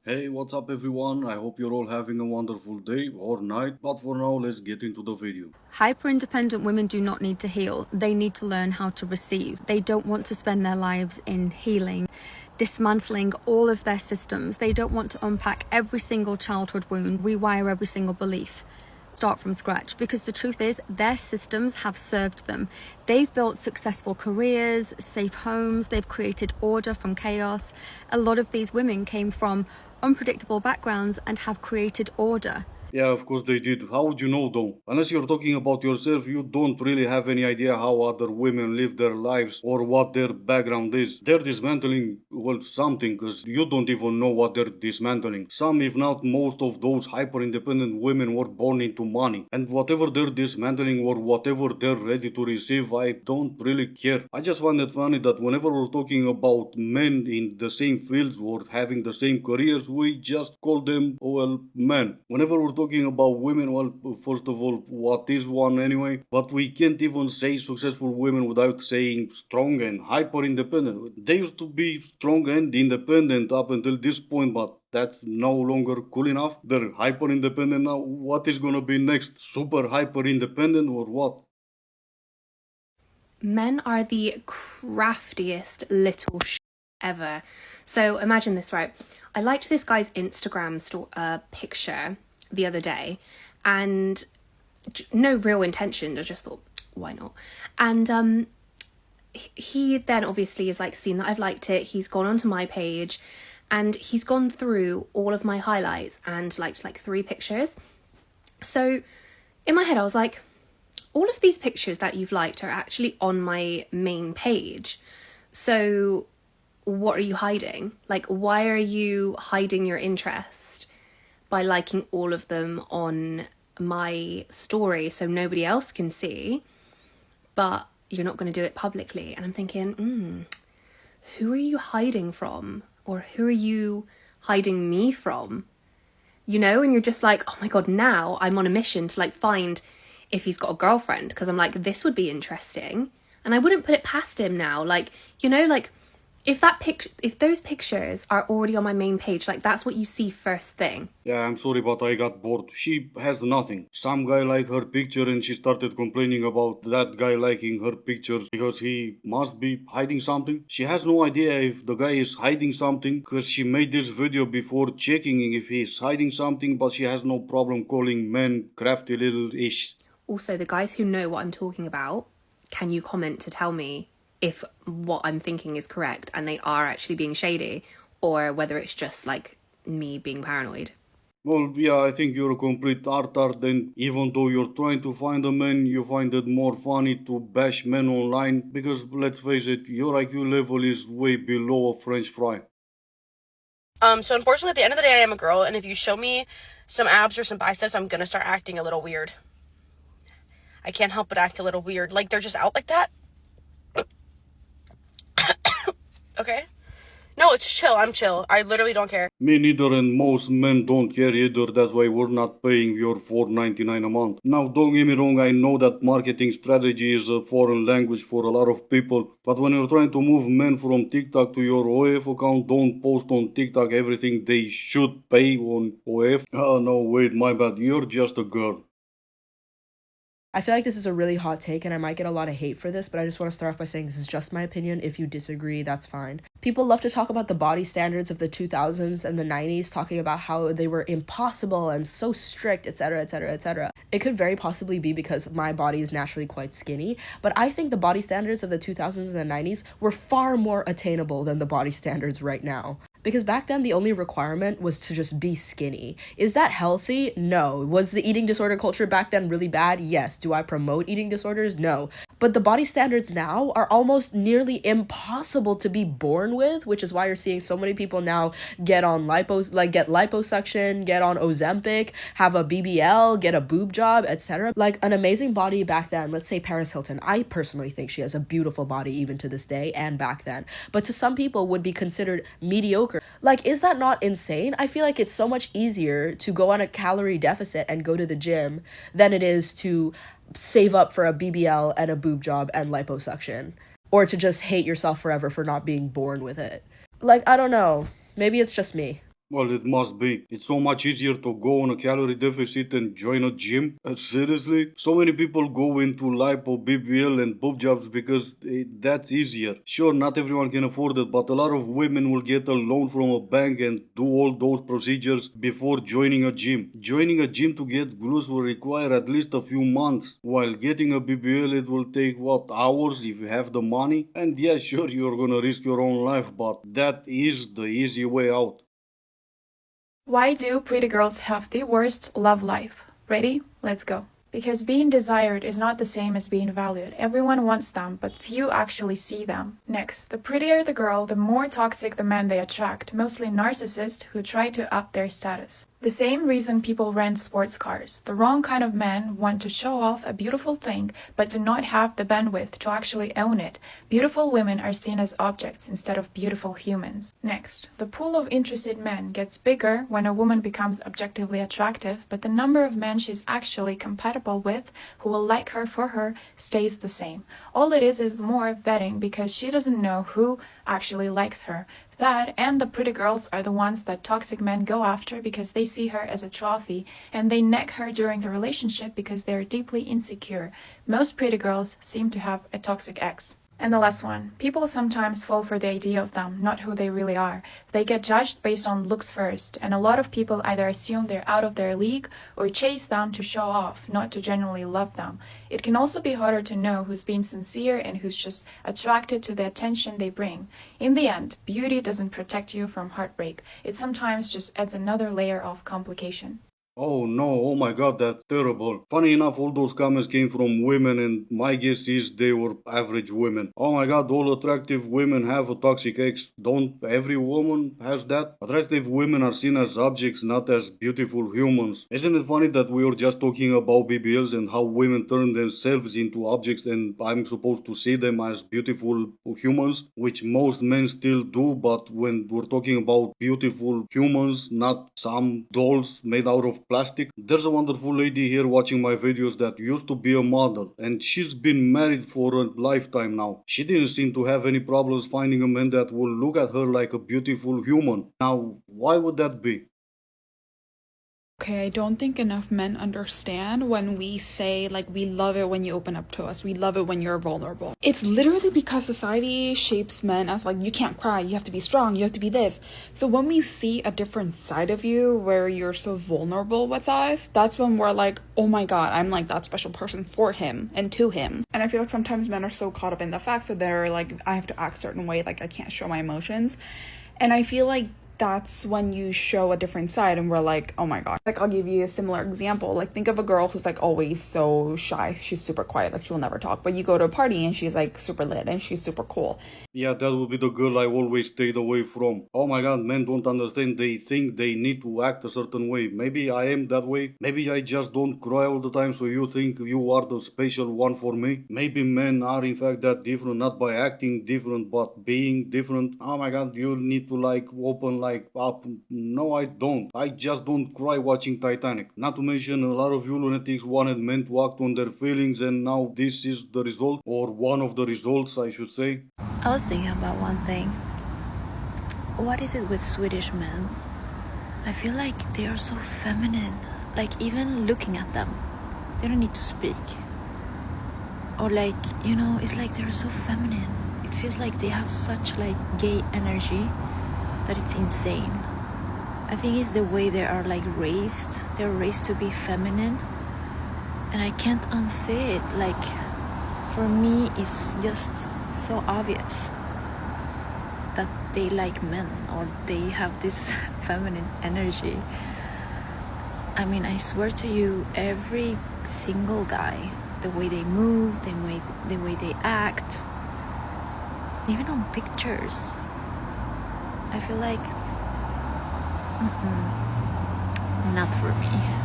Hey, what's up everyone? I hope you're all having a wonderful day or night, but for now, let's get into the video. Hyper-independent women do not need to heal. They need to learn how to receive. They don't want to spend their lives in healing, dismantling all of their systems. They don't want to unpack every single childhood wound, rewire every single belief, start from scratch, because the truth is their systems have served them. They've built successful careers, safe homes, they've created order from chaos. A lot of these women came from unpredictable backgrounds and have created order. Yeah, of course they did. How would you know though? Unless you're talking about yourself, you don't really have any idea how other women live their lives or what their background is. They're dismantling, well, something, because you don't even know what they're dismantling. Some, if not most of those hyper independent women were born into money. And whatever they're dismantling or whatever they're ready to receive, I don't really care. I just find it funny that whenever we're talking about men in the same fields or having the same careers, we just call them, well, men. Whenever we're talking about women, well, first of all, what is one anyway? But we can't even say successful women without saying strong and hyper independent. They used to be strong and independent up until this point, but that's no longer cool enough. They're hyper independent now. What is gonna be next? Super hyper independent or what? Men are the craftiest little ever. So imagine this, right? I liked this guy's Instagram picture the other day, and no real intention. I just thought, why not? And he then obviously is like seen that I've liked it. He's gone onto my page, and he's gone through all of my highlights and liked like 3 pictures. So in my head, I was like, all of these pictures that you've liked are actually on my main page. So what are you hiding? Like, why are you hiding your interest by liking all of them on my story so nobody else can see, but you're not going to do it publicly? And I'm thinking, who are you hiding from? Or who are you hiding me from? You know, and you're just like, oh my God, now I'm on a mission to like find if he's got a girlfriend, because I'm like, this would be interesting. And I wouldn't put it past him now. Like, you know, like if those pictures are already on my main page, like that's what you see first thing. Yeah, I'm sorry, but I got bored. She has nothing. Some guy liked her picture and she started complaining about that guy liking her pictures because he must be hiding something. She has no idea if the guy is hiding something because she made this video before checking if he's hiding something, but she has no problem calling men crafty little ish. Also, the guys who know what I'm talking about, can you comment to tell me if what I'm thinking is correct and they are actually being shady, or whether it's just like me being paranoid? Well, yeah, I think you're a complete art, and even though you're trying to find a man, you find it more funny to bash men online because, let's face it, your IQ level is way below a French fry. So unfortunately, at the end of the day, I am a girl, and if you show me some abs or some biceps, I'm gonna start acting a little weird. I can't help but act a little weird. Like, they're just out like that? Okay? No, it's chill. I'm chill. I literally don't care. Me neither, and most men don't care either. That's why we're not paying your $4.99 a month. Now, don't get me wrong, I know that marketing strategy is a foreign language for a lot of people, but when you're trying to move men from TikTok to your OF account, don't post on TikTok everything they should pay on OF. Oh no, wait, my bad. You're just a girl. I feel like this is a really hot take and I might get a lot of hate for this, but I just want to start off by saying this is just my opinion. If you disagree, that's fine. People love to talk about the body standards of the 2000s and the 90s, talking about how they were impossible and so strict, etc., etc., etc. It could very possibly be because my body is naturally quite skinny, but I think the body standards of the 2000s and the 90s were far more attainable than the body standards right now. Because back then, the only requirement was to just be skinny. Is that healthy? No. Was the eating disorder culture back then really bad? Yes. Do I promote eating disorders? No. But the body standards now are almost nearly impossible to be born with, which is why you're seeing so many people now get on get liposuction, get on Ozempic, have a BBL, get a boob job, etc. Like an amazing body back then, let's say Paris Hilton. I personally think she has a beautiful body even to this day and back then. But to some people would be considered mediocre. Like, is that not insane? I feel like it's so much easier to go on a calorie deficit and go to the gym than it is to save up for a BBL and a boob job and liposuction, or to just hate yourself forever for not being born with it. Like, I don't know. Maybe it's just me. Well, it must be. It's so much easier to go on a calorie deficit and join a gym. Seriously? So many people go into lipo, BBL, and boob jobs because that's easier. Sure, not everyone can afford it, but a lot of women will get a loan from a bank and do all those procedures before joining a gym. Joining a gym to get glutes will require at least a few months, while getting a BBL, it will take what, hours if you have the money? And yeah, sure, you're gonna risk your own life, but that is the easy way out. Why do pretty girls have the worst love life? Ready? Let's go. Because being desired is not the same as being valued. Everyone wants them, but few actually see them. Next, the prettier the girl, the more toxic the men they attract, mostly narcissists who try to up their status. The same reason people rent sports cars. The wrong kind of men want to show off a beautiful thing, but do not have the bandwidth to actually own it. Beautiful women are seen as objects instead of beautiful humans. Next, the pool of interested men gets bigger when a woman becomes objectively attractive, but the number of men she's actually compatible with, who will like her for her, stays the same. All it is more vetting because she doesn't know who actually likes her. That and the pretty girls are the ones that toxic men go after because they see her as a trophy, and they neck her during the relationship because they are deeply insecure. Most pretty girls seem to have a toxic ex. And the last one, people sometimes fall for the idea of them, not who they really are. They get judged based on looks first, and a lot of people either assume they're out of their league or chase them to show off, not to genuinely love them. It can also be harder to know who's being sincere and who's just attracted to the attention they bring. In the end, beauty doesn't protect you from heartbreak. It sometimes just adds another layer of complication. Oh no, oh my god, that's terrible. Funny enough, all those comments came from women, and my guess is they were average women. Oh my god, all attractive women have a toxic ex. Don't every woman has that? Attractive women are seen as objects, not as beautiful humans. Isn't it funny that we were just talking about BBLs and how women turn themselves into objects, and I'm supposed to see them as beautiful humans, which most men still do, but when we're talking about beautiful humans, not some dolls made out of plastic. There's a wonderful lady here watching my videos that used to be a model, and she's been married for a lifetime now. She didn't seem to have any problems finding a man that will look at her like a beautiful human. Now, why would that be? Okay, I don't think enough men understand when we say, like, we love it when you open up to us. We love it when you're vulnerable. It's literally because society shapes men as, like, you can't cry, you have to be strong, you have to be this. So when we see a different side of you where you're so vulnerable with us, that's when we're like, oh my god, I'm like that special person for him and to him. And I feel like sometimes men are so caught up in the fact that they're like, I have to act a certain way, like I can't show my emotions. And I feel like that's when you show a different side and we're like, oh my god. Like, I'll give you a similar example. Like, think of a girl who's like always so shy. She's super quiet, like she'll never talk. But you go to a party and she's like super lit and she's super cool. Yeah, that would be the girl I always stayed away from. Oh my god, men don't understand. They think they need to act a certain way. Maybe I am that way. Maybe I just don't cry all the time, so you think you are the special one for me. Maybe men are in fact that different, not by acting different, but being different. Oh my god, you need to like open like up. No, I don't. I just don't cry watching Titanic. Not to mention a lot of you lunatics wanted men to act on their feelings, and now this is the result, or one of the results, I should say. I was thinking about one thing. What is it with Swedish men? I feel like they are so feminine. Like, even looking at them, they don't need to speak. Or like, you know, it's like they're so feminine. It feels like they have such like gay energy that it's insane. I think it's the way they are like raised. They're raised to be feminine. And I can't unsay it. Like, for me, it's just so obvious that they like men or they have this feminine energy. I mean, I swear to you, every single guy, the way they move, the way they act, even on pictures, I feel like, not for me.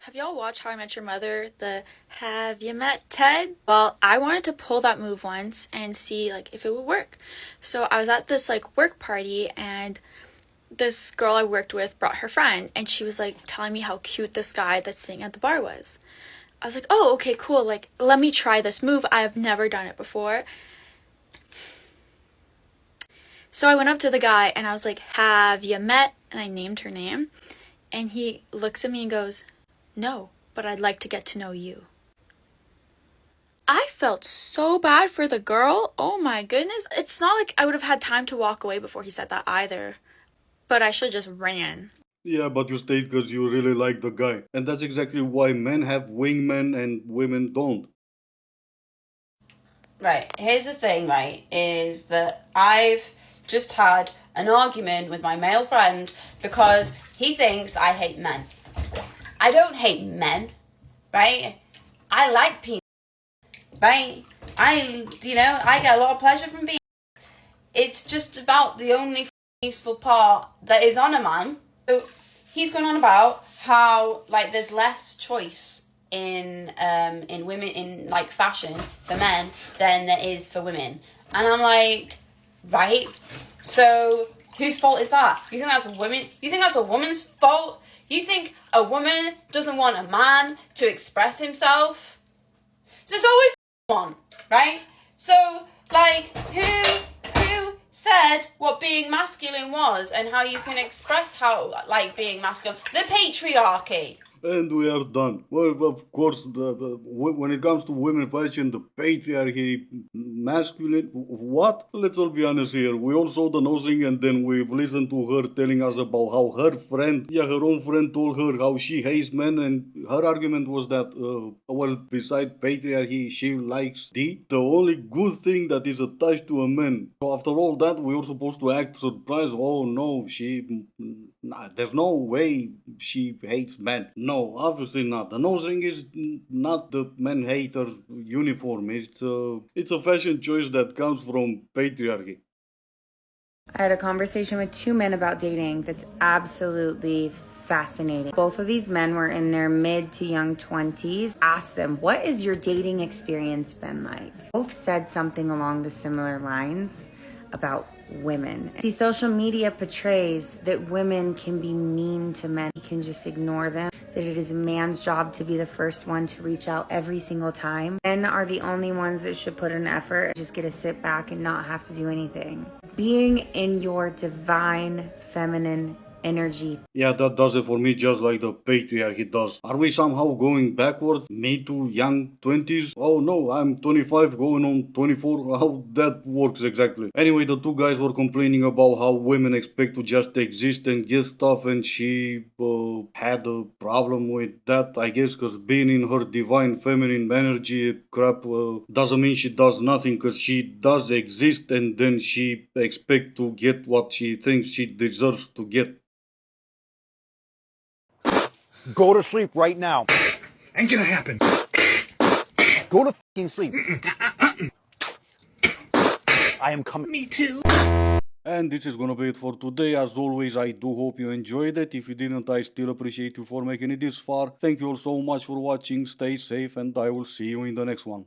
Have y'all watched How I Met Your Mother? The Have You Met Ted? Well, I wanted to pull that move once and see like if it would work. So I was at this like work party and this girl I worked with brought her friend and she was like telling me how cute this guy that's sitting at the bar was. I was like, oh, okay, cool. Like, let me try this move. I have never done it before. So I went up to the guy and I was like, have you met? And I named her name. And he looks at me and goes, no, but I'd like to get to know you. I felt so bad for the girl. Oh my goodness. It's not like I would have had time to walk away before he said that either. But I should have just ran. Yeah, but you stayed because you really like the guy. And that's exactly why men have wingmen and women don't. Right, here's the thing, right, is that I've just had an argument with my male friend because he thinks I hate men. I don't hate men, right? I like penis, right? I get a lot of pleasure from being. It's just about the only useful part that is on a man. So he's going on about how, like, there's less choice in women, in like fashion for men than there is for women. And I'm like, right? So whose fault is that? You think that's women? You think that's a woman's fault? You think a woman doesn't want a man to express himself? So there's always one, right? So, like, who said what being masculine was and how you can express how, like, being masculine? The patriarchy. And we are done. Well, of course, when it comes to women fashion, the patriarchy, masculine, what? Let's all be honest here. We all saw the nose ring and then we've listened to her telling us about how her friend, her own friend told her how she hates men, and her argument was that, well, besides patriarchy, she likes the only good thing that is attached to a man. So after all that, we were supposed to act surprised. Oh no, there's no way she hates men. No, obviously not. The nose ring is not the man hater uniform. It's a fashion choice that comes from patriarchy. I had a conversation with two men about dating that's absolutely fascinating. Both of these men were in their mid to young 20s. Asked them, what has your dating experience been like? Both said something along the similar lines about women. See, social media portrays that women can be mean to men. You can just ignore them. That it is a man's job to be the first one to reach out every single time. Men are the only ones that should put an effort, just get to sit back and not have to do anything. Being in your divine feminine energy. Yeah, that does it for me, just like the patriarchy does. Are we somehow going backwards? Me to young 20s? Oh no, I'm 25 going on 24. How that works exactly. Anyway, the two guys were complaining about how women expect to just exist and get stuff, and she had a problem with that, I guess, because being in her divine feminine energy crap doesn't mean she does nothing, because she does exist and then she expect to get what she thinks she deserves to get. Go to sleep right now. Ain't gonna happen. Go to fucking sleep. I am coming. Me too. And this is gonna be it for today. As always, I do hope you enjoyed it. If you didn't, I still appreciate you for making it this far. Thank you all so much for watching. Stay safe and I will see you in the next one.